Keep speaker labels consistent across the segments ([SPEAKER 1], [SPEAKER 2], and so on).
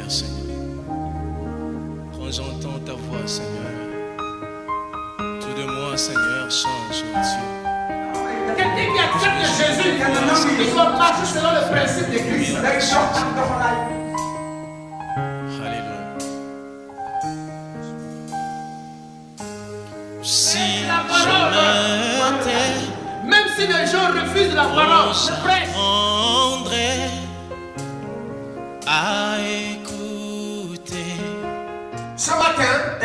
[SPEAKER 1] Père, Seigneur. Quand j'entends ta voix, Seigneur, tout de moi, Seigneur, change, mon Dieu.
[SPEAKER 2] Quelqu'un qui accepte Jésus, il doit marcher selon le principe de Christ.
[SPEAKER 1] Alléluia. Si
[SPEAKER 2] La parole, même si les gens refusent la parole, je prêche.
[SPEAKER 1] À écouter.
[SPEAKER 3] Ce matin,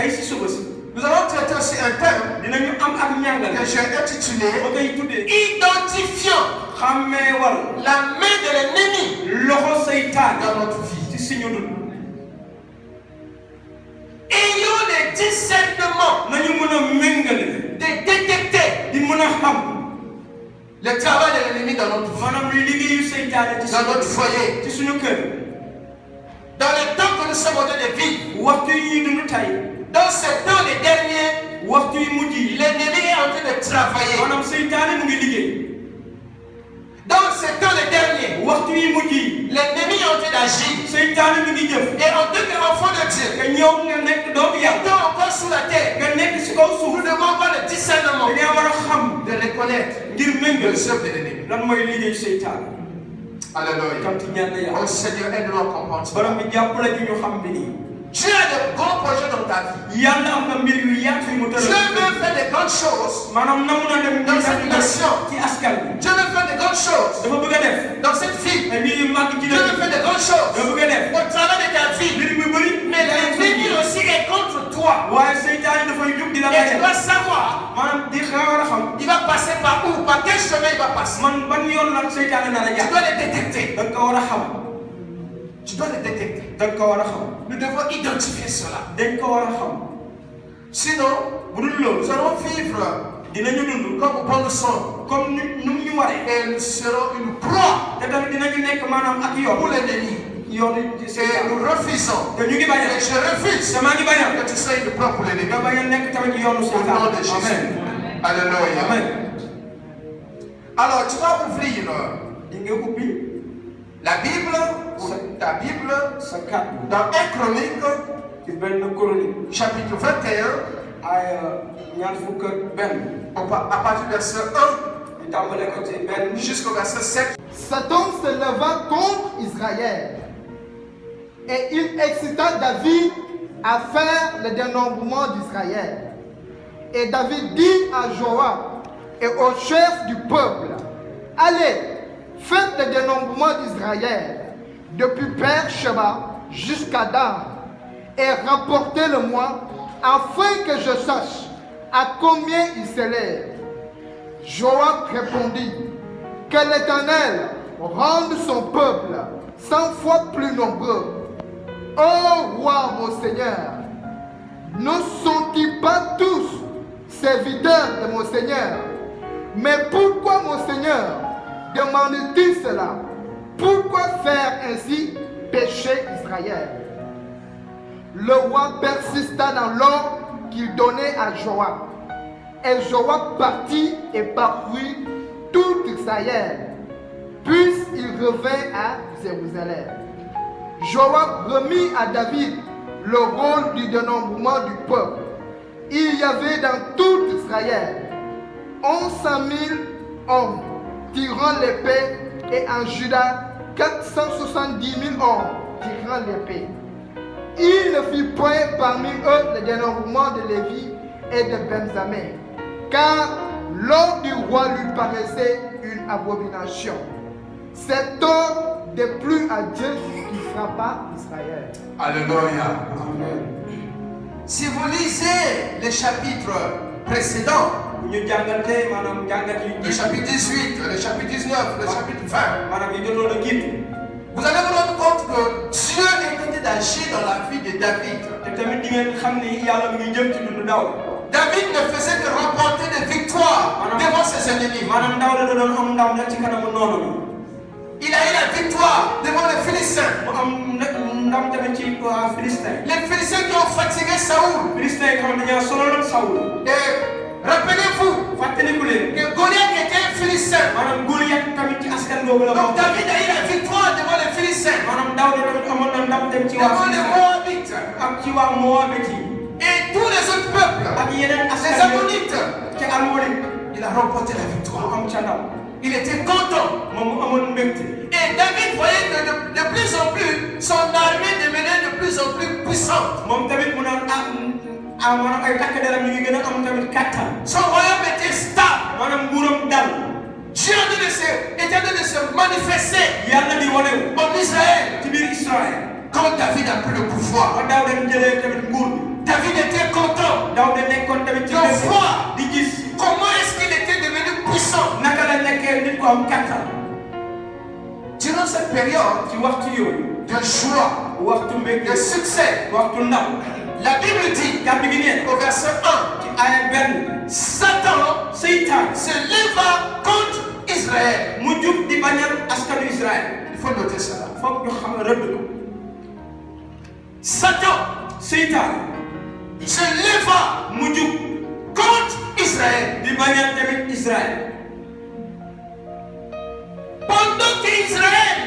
[SPEAKER 3] nous allons traiter aussi un thème que j'ai intitulé Identifiant la main de l'ennemi dans notre vie. Ayons le discernement de détecter le travail de l'ennemi dans notre vie, dans notre foyer. Dans le temps que nous sommes en train de vivre, dans ce temps les derniers, l'ennemi est en train de travailler. Dans ce temps les derniers, l'ennemi est en train d'agir. Et en tant qu'enfant de Dieu, étant encore sous la terre, nous devons avoir le discernement de reconnaître les œuvres de l'ennemi. Alléluia. Oh Seigneur, aide-nous à comprendre cela. Dieu a de grands projets dans ta vie. Dieu veut faire de grandes choses dans cette nation. Dieu veut faire de grandes choses dans cette vie. Dieu veut faire de grandes choses au travers de ta vie. Mais l'ennemi aussi est contre toi. Et tu dois savoir, il va passer par où, par quel chemin il va passer. Tu dois le détecter. Tu dois le détecter. Nous devons identifier cela. Sinon, nous allons vivre comme au bon sang. Et nous serons une proie pour l'ennemi. Et nous refusons. Et je refuse que tu sois une proie pour l'ennemi. Au nom de Jésus. Alléluia. Alors, tu vas ouvrir la Bible, ta Bible, dans 1 Chronique, chapitre 21, à partir du verset 1 jusqu'au verset 7.
[SPEAKER 4] Satan se leva contre Israël et il excita David à faire le dénombrement d'Israël. Et David dit à Joab et aux chefs du peuple, allez, faites le dénombrement d'Israël depuis Beer-Sheba jusqu'à Dan et rapportez-le-moi afin que je sache à combien il s'élève. Joab répondit, que l'Éternel rende son peuple 100 fois plus nombreux. Ô roi mon Seigneur, ne sont-ils pas tous serviteurs de mon Seigneur? Mais pourquoi mon Seigneur demande-t-il cela? Pourquoi faire ainsi pécher Israël? Le roi persista dans l'ordre qu'il donnait à Joab. Et Joab partit et parcourut tout Israël. Puis il revint à Jérusalem. Joab remit à David le rôle du dénombrement du peuple. Il y avait dans tout Israël 1100 000 hommes tirant l'épée et en Juda 470 000 hommes tirant l'épée. Il ne fit point parmi eux le dénombrement de Lévi et de Benjamin, car l'ordre du roi lui paraissait une abomination. Cet ordre déplut à Dieu qui frappa Israël.
[SPEAKER 3] Alléluia. Amen. Si vous lisez les chapitres précédents, le chapitre 18, le chapitre 19, le chapitre 20, vous allez vous rendre compte que Dieu est en train d'agir dans la vie de David. David ne faisait que remporter des victoires devant ses ennemis. Il a eu la victoire devant les Philistins. Les Philistins qui ont fatigué Saoul. Et rappelez-vous que Goliath était un Philistin. Donc David a eu la victoire devant
[SPEAKER 2] devant les Philistins,
[SPEAKER 3] maanaam Daawuda tamit amoon na ndam dem ci waa
[SPEAKER 2] devant les Moabites
[SPEAKER 3] ak ci waa Moabit yi
[SPEAKER 2] et tous les autres peuples,
[SPEAKER 3] ak yeneen
[SPEAKER 2] les
[SPEAKER 3] askan
[SPEAKER 2] Ammonites.
[SPEAKER 3] ci Amorit.
[SPEAKER 2] Il a remporté la victoire.
[SPEAKER 3] am ca ndam
[SPEAKER 2] Il était content.
[SPEAKER 3] moom mu amoon mbégte.
[SPEAKER 2] Et David voyait que de plus en plus, son armée devenait de plus en plus puissante.
[SPEAKER 3] moom tamit mu naan maanaam ay takk deram ñu ngi gën a am tamit kattan.
[SPEAKER 2] Son royaume était stable.
[SPEAKER 3] maanaam nguuram dal.
[SPEAKER 2] Dieu était en train de se manifester
[SPEAKER 3] yàlla di wane
[SPEAKER 2] en Israël.
[SPEAKER 3] ci biir Israël.
[SPEAKER 2] Quand David a pris le pouvoir,
[SPEAKER 3] ba Daawuda jëlee tamit nguur bi.
[SPEAKER 2] David était content
[SPEAKER 3] Daawuda nekkoon tamit ci
[SPEAKER 2] de voir
[SPEAKER 3] di gis
[SPEAKER 2] comment est-ce qu'il était devenu puissant.
[SPEAKER 3] naka la nekkee nit ko am kattan.
[SPEAKER 2] Durant cette période
[SPEAKER 3] ci waxtu yooyu.
[SPEAKER 2] de joie,
[SPEAKER 3] waxtu mbégte.
[SPEAKER 2] de succès,
[SPEAKER 3] waxtu ndam.
[SPEAKER 2] la Bible dit
[SPEAKER 3] kàddu gi nee
[SPEAKER 2] au verset 1,
[SPEAKER 3] ci aaya benn.
[SPEAKER 2] Satan
[SPEAKER 3] seytaan
[SPEAKER 2] se leva contre Israël.
[SPEAKER 3] mu jug di bañal askanu Israël.
[SPEAKER 2] Il faut noter cela.
[SPEAKER 3] foog ñu xam rëdd ko.
[SPEAKER 2] Satan
[SPEAKER 3] seytaan
[SPEAKER 2] se leva
[SPEAKER 3] mu jug
[SPEAKER 2] contre Israël.
[SPEAKER 3] di bañal tamit Israël.
[SPEAKER 2] Pendant qu'Israël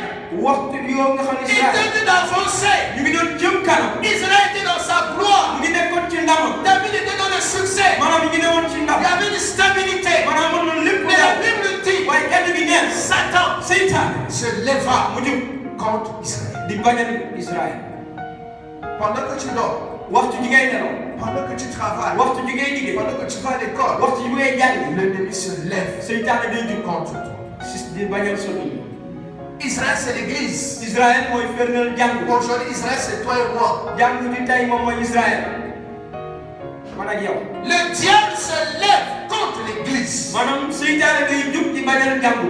[SPEAKER 3] waxtu yoo nga xam ne
[SPEAKER 2] était en
[SPEAKER 3] Israël
[SPEAKER 2] train d'avancer,
[SPEAKER 3] ñu ngi doon jëm kanam.
[SPEAKER 2] Israël était dans sa gloire.
[SPEAKER 3] ñu ngi nekkoon ci ndamam.
[SPEAKER 2] David était dans le succès.
[SPEAKER 3] maanaam ñu ngi newoon ci
[SPEAKER 2] Il
[SPEAKER 3] ndam.
[SPEAKER 2] y avait une stabilité.
[SPEAKER 3] maanaam mën na lépp
[SPEAKER 2] Mais la
[SPEAKER 3] daal.
[SPEAKER 2] Bible dit,
[SPEAKER 3] waaye kàddu gi nee
[SPEAKER 2] Satan
[SPEAKER 3] seytaan
[SPEAKER 2] se leva
[SPEAKER 3] mu jug
[SPEAKER 2] contre Israël.
[SPEAKER 3] di bañal Israël.
[SPEAKER 2] Pendant que tu dors,
[SPEAKER 3] waxtu ji ngay nelaw.
[SPEAKER 2] pendant que tu travailles,
[SPEAKER 3] waxtu ji ngay liggéey.
[SPEAKER 2] pendant que tu vas à l'école,
[SPEAKER 3] waxtu ji ngay jàng.
[SPEAKER 2] l'ennemi se lève
[SPEAKER 3] seytaan day jug
[SPEAKER 2] contre toi.
[SPEAKER 3] si di bañal sa dund.
[SPEAKER 2] Israël, c'est l'église.
[SPEAKER 3] Israël mooy fernal jàng.
[SPEAKER 2] Aujourd'hui, Israël, c'est toi et moi.
[SPEAKER 3] jàng di tey moom mooy Israël. man ak yow.
[SPEAKER 2] Le diable se lève contre l'église.
[SPEAKER 3] maanaam seytaane day jug di bañal jàng.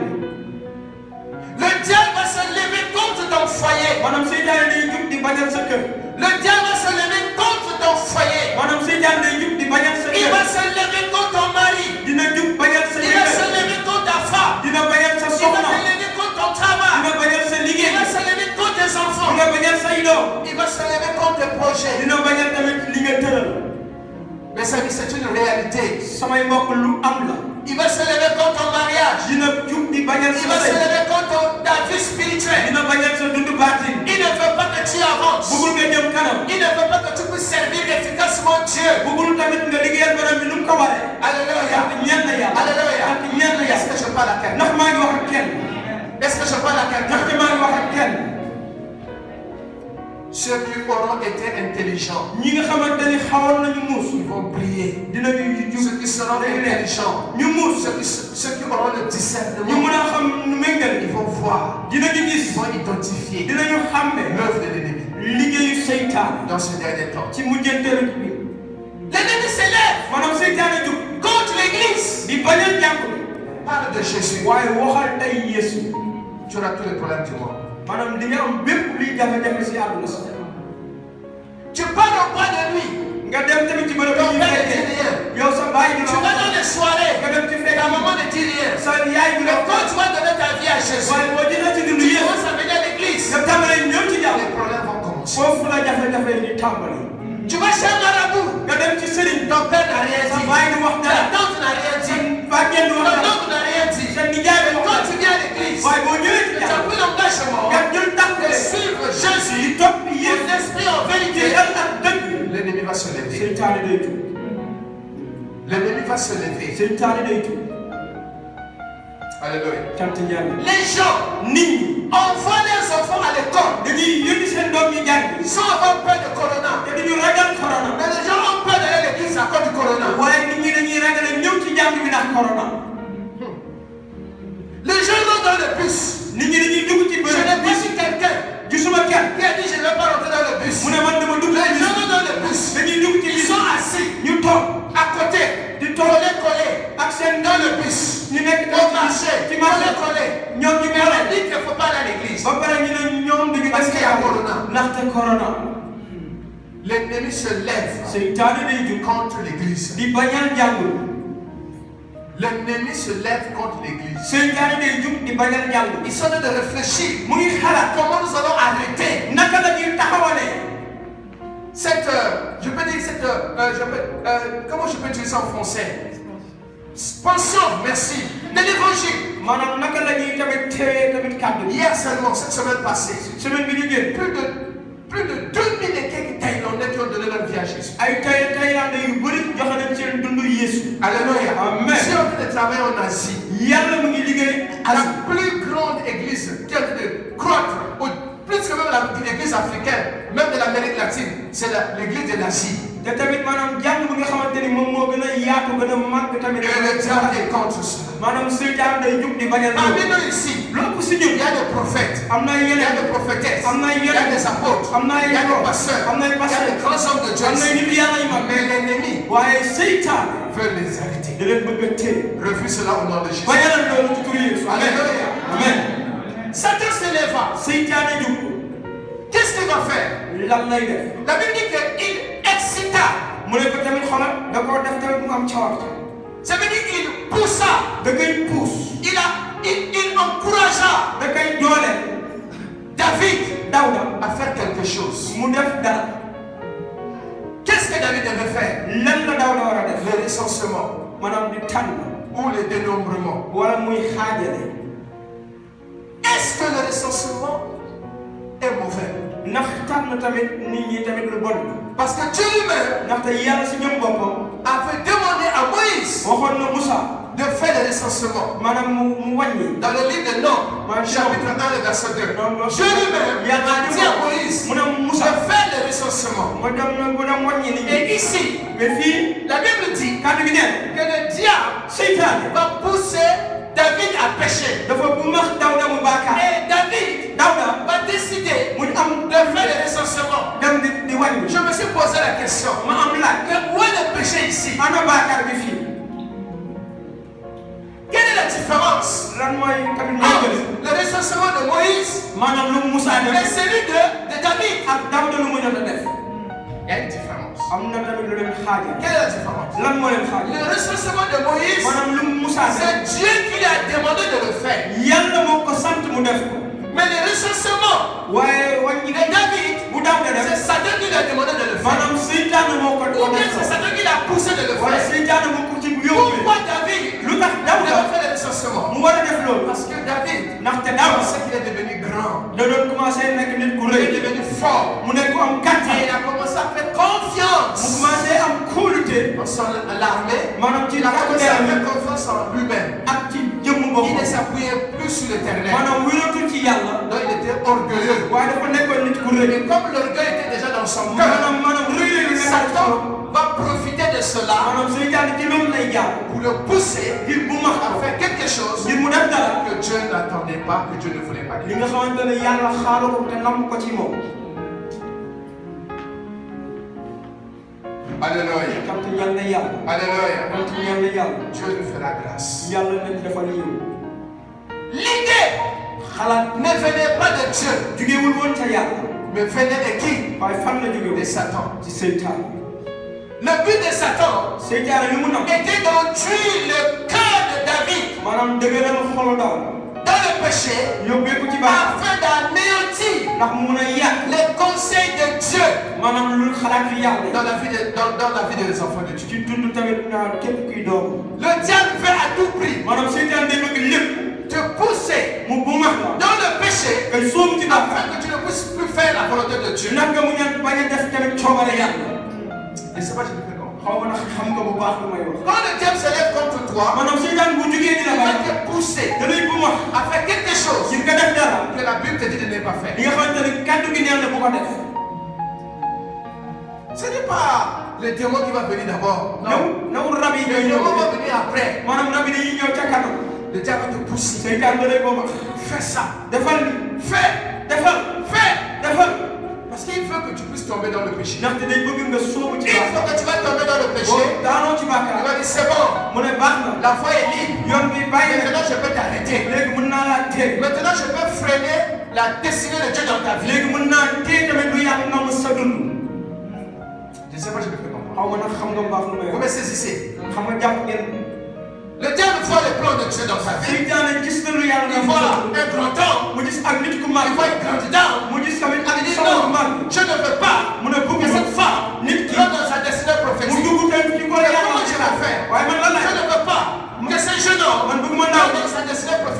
[SPEAKER 2] Le diable va se lever contre ton foyer.
[SPEAKER 3] maanaam seytaane day jug di bañal sa kër.
[SPEAKER 2] Le diable va se lever contre ton foyer.
[SPEAKER 3] maanaam seytaane day jug di bañal sa
[SPEAKER 2] Il
[SPEAKER 3] kër.
[SPEAKER 2] va se lever contre ton mari.
[SPEAKER 3] dina jug bañal sa
[SPEAKER 2] Il va se
[SPEAKER 3] jëkkër.
[SPEAKER 2] lever contre ta femme.
[SPEAKER 3] dina bañal sa
[SPEAKER 2] Il va
[SPEAKER 3] soxna.
[SPEAKER 2] se lever contre ton travail.
[SPEAKER 3] dina bañal sa
[SPEAKER 2] Il
[SPEAKER 3] liggéey.
[SPEAKER 2] va se lever contre tes enfants.
[SPEAKER 3] dina bañal say doom.
[SPEAKER 2] Il va se lever contre tes projets.
[SPEAKER 3] dina bañal tamit li nga tëral.
[SPEAKER 2] Mes amis, c'est une réalité.
[SPEAKER 3] samay mbokk lu am la.
[SPEAKER 2] Il va se lever contre ton mariage.
[SPEAKER 3] dina jug di bañal
[SPEAKER 2] Il
[SPEAKER 3] sa
[SPEAKER 2] va se
[SPEAKER 3] sëy.
[SPEAKER 2] lever contre ta vie spirituelle.
[SPEAKER 3] dina bañal sa dund baatin.
[SPEAKER 2] Il ne veut pas que tu avances.
[SPEAKER 3] bëggul nga jëm kanam.
[SPEAKER 2] Il ne veut pas que tu puisses servir efficacement Dieu.
[SPEAKER 3] bëggul tamit nga liggéeyal borom bi nu mu ko waree.
[SPEAKER 2] Alléluia.
[SPEAKER 3] ak ñaan la yàlla.
[SPEAKER 2] Alléluia.
[SPEAKER 3] ak ñaan la
[SPEAKER 2] Est-ce
[SPEAKER 3] yàlla.
[SPEAKER 2] que je parle à quelqu'un?
[SPEAKER 3] ndax maa ngi wax ak kenn.
[SPEAKER 2] Est-ce que je parle à
[SPEAKER 3] ndax
[SPEAKER 2] quelqu'un?
[SPEAKER 3] maa ngi wax ak kenn.
[SPEAKER 2] Ceux qui auront été intelligents,
[SPEAKER 3] ñi nga xamante ni xawoon nañu muus.
[SPEAKER 2] ils vont briller.
[SPEAKER 3] dinañu
[SPEAKER 2] Ceux qui seront intelligents,
[SPEAKER 3] ñu muus.
[SPEAKER 2] ceux qui auront le
[SPEAKER 3] ñu
[SPEAKER 2] discernement,
[SPEAKER 3] mën a xam nu méngale.
[SPEAKER 2] ils vont voir,
[SPEAKER 3] dinañu
[SPEAKER 2] ils
[SPEAKER 3] gis.
[SPEAKER 2] vont identifier
[SPEAKER 3] dinañu xàmme.
[SPEAKER 2] l'œuvre de l'ennemi
[SPEAKER 3] liggéeyu seytaan.
[SPEAKER 2] dans ce dernier temps.
[SPEAKER 3] ci mujjanteelu bi.
[SPEAKER 2] L'ennemi s'élève
[SPEAKER 3] maanaam seytaane jug.
[SPEAKER 2] contre l'église.
[SPEAKER 3] di bañal jàng.
[SPEAKER 2] Parle de Jésus.
[SPEAKER 3] waaye waxal tey Yeesu.
[SPEAKER 2] Tu auras tous les problèmes du monde.
[SPEAKER 3] maanaam di nga am bépp luy jafe-jafe si àdduna si.
[SPEAKER 2] Tu parles au bas de lui.
[SPEAKER 3] nga dem tamit ci bërëb yi ñu fekkee. yow sa baay di
[SPEAKER 2] Tu vas dans les soirées.
[SPEAKER 3] nga dem ci fekk.
[SPEAKER 2] Ta maman ne dit rien.
[SPEAKER 3] sa yaay bi
[SPEAKER 2] Mais
[SPEAKER 3] la.
[SPEAKER 2] quand tu vas donner ta vie à Jésus,
[SPEAKER 3] waaye boo jëlee ci dund
[SPEAKER 2] tu
[SPEAKER 3] Yeesu.
[SPEAKER 2] commences à venir à l'église.
[SPEAKER 3] nga tàmbalee ñëw ci jàmm.
[SPEAKER 2] Les problèmes vont commencer.
[SPEAKER 3] foofu la jafe-jafe yi di tàmbali.
[SPEAKER 2] Tu vas chez un marabout.
[SPEAKER 3] nga dem ci sëriñ.
[SPEAKER 2] Ton père n'a rien
[SPEAKER 3] sa
[SPEAKER 2] dit.
[SPEAKER 3] baay di wax
[SPEAKER 2] Ta
[SPEAKER 3] dara.
[SPEAKER 2] tante n'a rien dit.
[SPEAKER 3] bàjjen di
[SPEAKER 2] Ton
[SPEAKER 3] wax dara.
[SPEAKER 2] oncle n'a rien dit.
[SPEAKER 3] sa nijaay bi wax
[SPEAKER 2] Quand
[SPEAKER 3] dara.
[SPEAKER 2] tu viens à l'église,
[SPEAKER 3] waaye boo ñëwee ci
[SPEAKER 2] tu as
[SPEAKER 3] jàmm.
[SPEAKER 2] pris l'engagement
[SPEAKER 3] nga jël
[SPEAKER 2] de
[SPEAKER 3] tàmbale.
[SPEAKER 2] suivre Jésus.
[SPEAKER 3] di topp
[SPEAKER 2] Pour
[SPEAKER 3] Yeesu.
[SPEAKER 2] l'esprit en vérité.
[SPEAKER 3] ci yàlla ak dëgg.
[SPEAKER 2] L'ennemi va se lever.
[SPEAKER 3] seytaane day jug.
[SPEAKER 2] L'ennemi va se lever.
[SPEAKER 3] seytaane day jug.
[SPEAKER 2] Alléluia.
[SPEAKER 3] cant ñaan.
[SPEAKER 2] Les gens
[SPEAKER 3] nit ñi.
[SPEAKER 2] envoient leurs enfants à l'école.
[SPEAKER 3] dañuy yónni seen doom yi jàng.
[SPEAKER 2] Sans avoir peur de corona.
[SPEAKER 3] te duñu ragal corona.
[SPEAKER 2] Mais les gens ont peur d'aller à l'église à cause du corona.
[SPEAKER 3] waaye nit ñi dañuy ragal a ñëw ci jàng bi ndax corona.
[SPEAKER 2] Les gens vont dans le bus.
[SPEAKER 3] nit ñi dañuy dugg ci
[SPEAKER 2] Je
[SPEAKER 3] bërëb
[SPEAKER 2] n'ai pas
[SPEAKER 3] bis.
[SPEAKER 2] vu quelqu'un
[SPEAKER 3] gisuma kenn.
[SPEAKER 2] qui a dit je ne vais pas rentrer dans le bus.
[SPEAKER 3] mu ne man dama dugg
[SPEAKER 2] Les
[SPEAKER 3] ci
[SPEAKER 2] gens
[SPEAKER 3] bis.
[SPEAKER 2] vont dans le bus.
[SPEAKER 3] dañuy dugg ci
[SPEAKER 2] Ils
[SPEAKER 3] bis.
[SPEAKER 2] sont assis
[SPEAKER 3] ñu toog
[SPEAKER 2] à côté.
[SPEAKER 3] di toog
[SPEAKER 2] Collés.
[SPEAKER 3] ak seen
[SPEAKER 2] Dans le bus.
[SPEAKER 3] ñu nekk
[SPEAKER 2] Au marché.
[SPEAKER 3] ci marché.
[SPEAKER 2] Collés.
[SPEAKER 3] ñoom ñu
[SPEAKER 2] Mais on
[SPEAKER 3] mel.
[SPEAKER 2] a dit qu'il ne faut pas aller à l'église.
[SPEAKER 3] ba pare ñu ne ñoom duñu
[SPEAKER 2] Parce
[SPEAKER 3] dem
[SPEAKER 2] qu'il y a corona.
[SPEAKER 3] ndaxte corona.
[SPEAKER 2] L'ennemi se lève
[SPEAKER 3] seytaane day jug
[SPEAKER 2] contre l'église.
[SPEAKER 3] di bañal jàngul.
[SPEAKER 2] L'ennemi se lève contre l'église.
[SPEAKER 3] seytaane day jug di bañal jàngul.
[SPEAKER 2] Ils sont en train de réfléchir.
[SPEAKER 3] mu ngi xalaat
[SPEAKER 2] Comment nous allons arrêter
[SPEAKER 3] naka la ñuy taxawalee
[SPEAKER 2] cette, je peux dire cette, comment je peux dire ça en français? Pension, merci, de l'évangile. Hier seulement, cette semaine passée, plus de 2000 et quelques Thaïlandais qui ont donné leur vie à Jésus. Alléluia.
[SPEAKER 3] Amen.
[SPEAKER 2] Si on fait travail en Asie, la plus grande église qui a de croître, plus que même l'église africaine, même de l'Amérique latine, c'est l'église de l'Asie. Et le diable est contre cela. Parmi nous ici, il y a des prophètes, il y a des prophétesses, il y a des apôtres, il y a des pasteurs, il y a des grands hommes de Dieu. Mais l'ennemi veut les arrêter. Refuse cela au nom de Jésus. Alléluia.
[SPEAKER 3] Amen.
[SPEAKER 2] Satan se lèva. Qu'est-ce qu'il va faire? La Bible dit qu'il excita. Ça veut dire qu'il poussa. Il encouragea David à faire quelque chose. Qu'est-ce que David devait faire? Le recensement ou le dénombrement. Est-ce que le recensement est mauvais? Parce que Dieu lui-même avait demandé à Moïse de faire le recensement. Dans le livre de Nombres, chapitre 1, le verset 2. Dieu lui-même a dit à Moïse de faire le recensement. Et ici, la Bible dit que le diable va pousser David a péché. Et David va décider de faire le recensement. Je me suis posé la question. Où est le péché ici? Quelle est la différence entre le recensement de Moïse et celui de David? Il y a une différence. Quelle est la différence? Le recensement de Moïse, c'est Dieu qui lui a demandé de le faire. Mais le recensement de David, c'est Satan qui lui a demandé de le faire. Ou bien c'est Satan qui l'a poussé de le faire. Pourquoi David devait faire le recensement? Parce que David pensait qu'il est devenu grand. Il est devenu fort. Et il a commencé à faire confiance en l'armée. Il a commencé à faire confiance en lui-même. Il ne s'appuyait plus sur l'éternel. Donc il était orgueilleux. Et comme l'orgueil était déjà dans son cœur, Satan va profiter de cela pour le pousser à faire quelque chose que Dieu n'attendait pas, que Dieu ne voulait pas. Alléluia. Alléluia. Dieu nous fera grâce. L'idée ne venait pas de Dieu, mais venait de qui? De Satan. Le but de Satan était d'enduire le cœur de David dans le péché afin d'anéantir les conseils de Dieu dans la vie des enfants de Dieu. Le diable veut à tout prix te pousser dans le péché afin que tu ne puisses plus faire la volonté de Dieu. Je ne sais pas si je fais comprendre. Quand le diable se lève contre toi, il va te pousser à faire quelque chose que la Bible te dit de ne pas faire. Ce n'est pas le démon qui va venir d'abord. Non. Le démon va venir après. Le diable va te pousser. Fais ça. Fais. Parce qu'il veut que tu puisses tomber dans le péché. Il faut que tu vas tomber dans le péché. Il va dire c'est bon. La foi est libre. Maintenant je peux t'arrêter. Maintenant je peux freiner la destinée de Dieu dans ta vie. Je ne sais pas si je me fais comprendre. Vous me saisissez. Le diable voit les plans de Dieu dans sa vie. Il voit un grand homme. Il voit une grande dame. Il dit non, je ne veux pas que cette femme rentre dans sa destinée prophétique. Comment je vais faire? Je ne veux pas que ce jeune homme rentre dans sa destinée prophétique.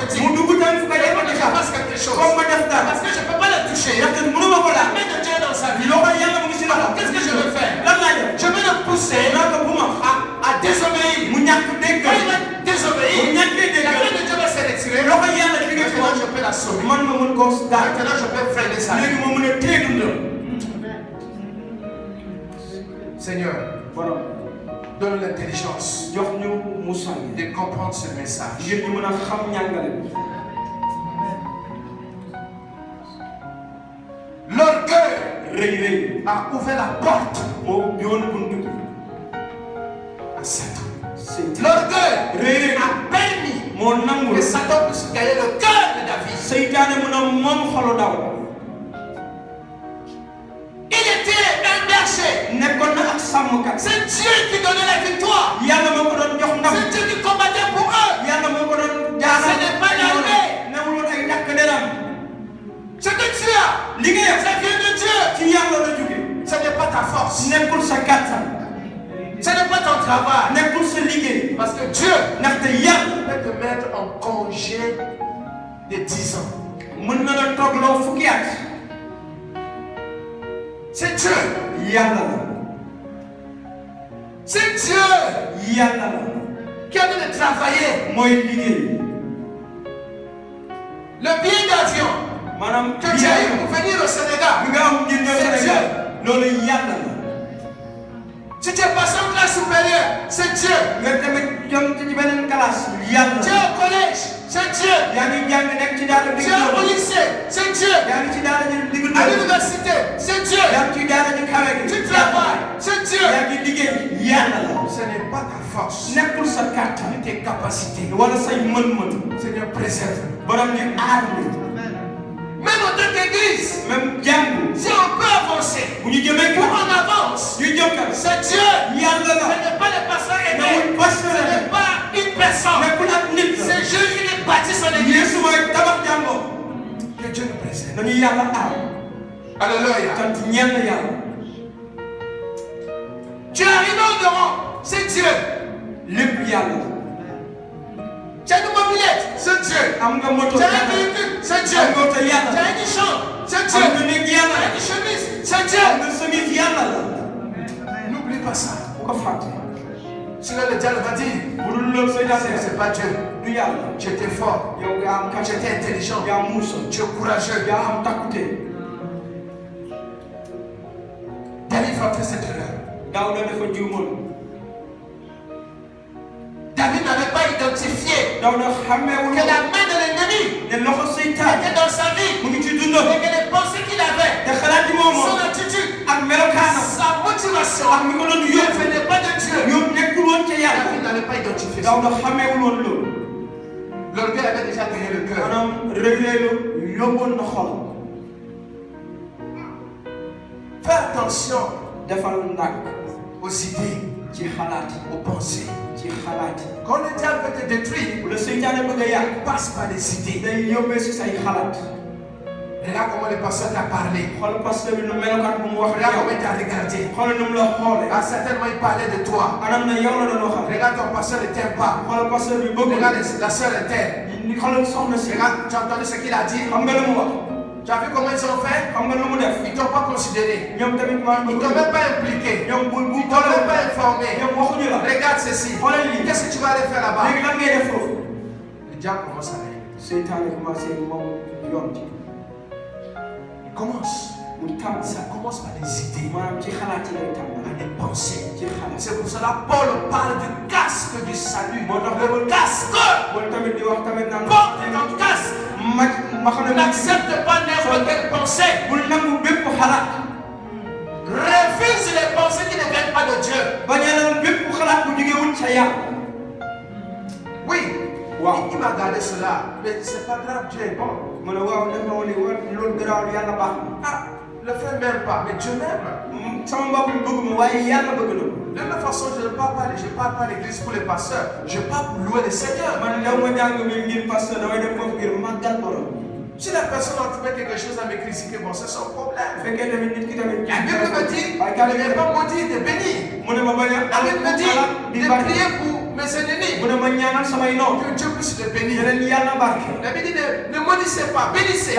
[SPEAKER 3] quand il va désobéir, la main de Dieu va se retirer. Maintenant je peux la sauver. Maintenant je peux freiner sa vie. Seigneur, donne l'intelligence de comprendre ce message. L'orgueil a ouvert la porte à Satan. L'orgueil a permis que Satan puisse gagner le cœur de David. Il était un berger. C'est Dieu qui donnait la victoire. C'est Dieu qui combattait pour eux. Ce n'est pas l'armée. Ce que tu as, ça vient de Dieu. Ce n'est pas ta force. Ce n'est pas ton travail. Parce que Dieu peut te mettre en congé de 10 ans. C'est Dieu. C'est Dieu qui a dû travailler. Le billet d'avion que tu as eu pour venir au Sénégal, c'est Dieu. Si tu es passé en classe supérieure, c'est Dieu. Tu es au collège, c'est Dieu. Tu es au lycée, c'est Dieu. À l'université, c'est Dieu. Tu travailles, c'est Dieu. Ce n'est pas ta force, ni tes capacités. Seigneur, préserve. Même en tant qu'église, si on peut avancer, pour on avance, c'est Dieu. Ce n'est pas le pasteur aimé, ce n'est pas une personne, c'est Dieu qui bâtit son église. Que Dieu nous préserve. Alléluia. Tu es arrivé au Nord, c'est Dieu. Tu as une mobilette, c'est Dieu. Tu as un véhicule, c'est Dieu. Tu as une chambre, c'est Dieu. Tu as une chemise, c'est Dieu. N'oublie pas ça. Sinon le diable va dire, c'est pas Dieu. Tu étais fort, tu étais intelligent, tu es courageux. David va faire cette erreur. David n'avait pas identifié que la main de l'ennemi était dans sa vie et que les pensées qu'il avait, son attitude, sa motivation ne venaient pas de Dieu. David n'avait pas identifié ça. L'orgueil avait déjà gagné le cœur. Fais attention aux idées, aux pensées. Quand le diable veut te détruire, il passe par les idées. Regarde comment le pasteur t'a parlé. Regarde comment il t'a regardé. Ah, certainement il parlait de toi. Regarde ton pasteur ne t'aime pas. Regarde la soeur est telle. Regarde, tu as entendu ce qu'il a dit. Tu as vu comment ils ont fait? Ils ne t'ont pas considéré. Ils ne t'ont même pas impliqué. Ils ne t'ont même pas informé. Regarde ceci. Qu'est-ce que tu vas aller faire là-bas? Le diable commence à aller. Il commence. Ça commence par les idées, par les pensées. C'est pour cela que Paul parle du casque du salut. Le casque. Porte ton casque. N'accepte pas n'importe quelle pensée. Refuse les pensées qui ne viennent pas de Dieu. Oui, il m'a gardé cela, mais c'est pas grave, Dieu est bon. Ah, le frère ne m'aime pas, mais Dieu m'aime. De toute façon, je ne parle pas à l'église pour les pasteurs. Je parle pour louer le Seigneur. Si la personne a trouvé quelque chose à me critiquer, bon, c'est son problème. La Bible me dit, ne viens pas maudire, de bénir. La Bible me dit de prier pour mes ennemis. Que Dieu puisse te bénir. La Bible dit ne maudissez pas, bénissez.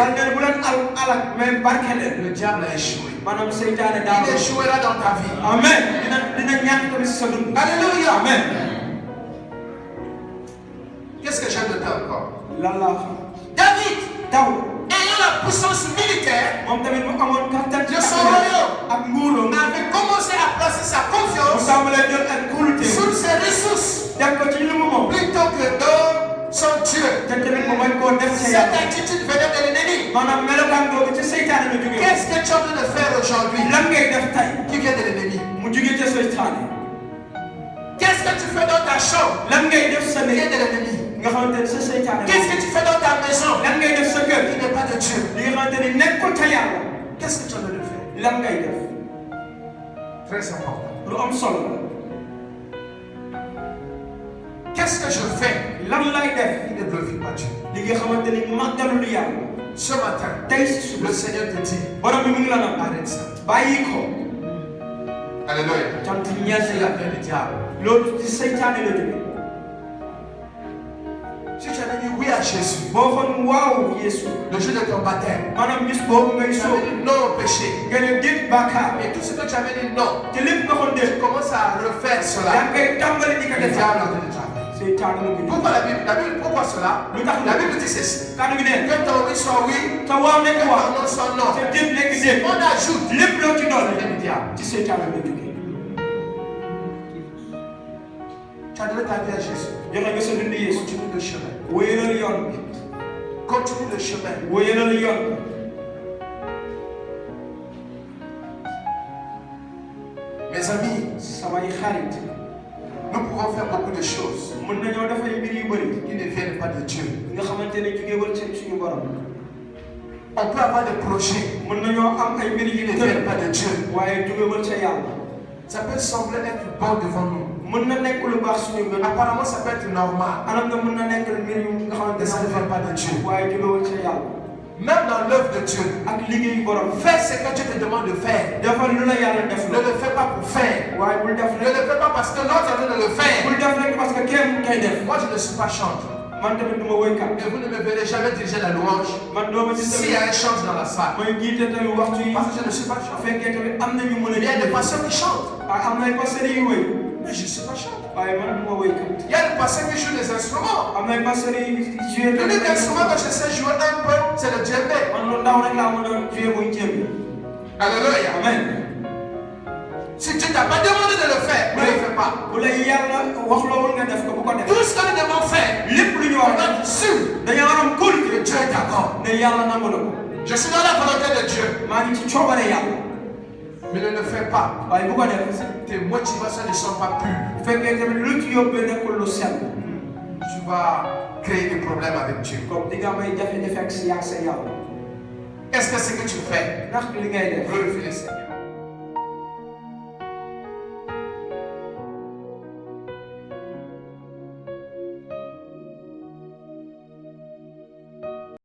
[SPEAKER 3] Le diable a échoué. Il échouera dans ta vie. Amen.
[SPEAKER 2] Alléluia.
[SPEAKER 3] Amen. David, ayant la puissance militaire de son royaume, avait commencé à placer sa confiance sur ses ressources plutôt que dans son Dieu. Cette attitude venait de l'ennemi. Qu'est-ce que tu es en train de faire aujourd'hui qui vient de l'ennemi? Qu'est-ce que tu fais dans ta chambre qui vient de l'ennemi? Qu'est-ce que tu fais dans ta maison qui n'est pas de Dieu? Qu'est-ce que tu es en train de faire? Très important. Qu'est-ce que je fais qui ne glorifie pas Dieu? Ce matin, le Seigneur te dit, arrête ça. Alléluia. C'est la paix du diable. Si tu avais dit oui à Jésus, le jour de ton baptême, tu avais dit non au péché, et tout ce que tu avais dit non, tu commences à refaire cela, le diable est en train de travailler. Pourquoi la Bible? Pourquoi cela? La Bible dit ceci, que ton oui soit oui, que ton non soit non. On ajoute le diable. Tu as donné ta vie à Jésus. Continue le chemin. Continue le chemin. Mes amis, nous pouvons faire beaucoup de choses qui ne viennent pas de Dieu. On peut avoir des projets qui ne viennent pas de Dieu. Ça peut sembler être bon devant nous. Apparemment, ça peut être normal. Mais ça ne vient pas de Dieu. Même dans l'œuvre de Dieu, fais ce que Dieu te demande de faire. Ne le fais pas pour faire. Ne le fais pas parce que l'autre est en train de le faire. Moi, je ne suis pas chanteur. Et vous ne me verrez jamais diriger la louange s'il y a un chant dans la salle. Parce que je ne suis pas chanteur. Il y a des pasteurs qui chantent. Mais je ne suis pas chanteur. Il y a des pasteurs qui jouent des instruments. L'unique instrument que je sais jouer un peu, c'est le djembé. Alléluia. Amen. Si Dieu ne t'a pas demandé de le faire, ne le fais pas. Tout ce que nous devons faire, on va être sûr que Dieu est d'accord. Je suis dans la volonté de Dieu. Mais ne le fais pas. Tes motivations ne sont pas pures. Tu vas créer des problèmes avec Dieu. Est-ce que ce que tu fais glorifie le Seigneur?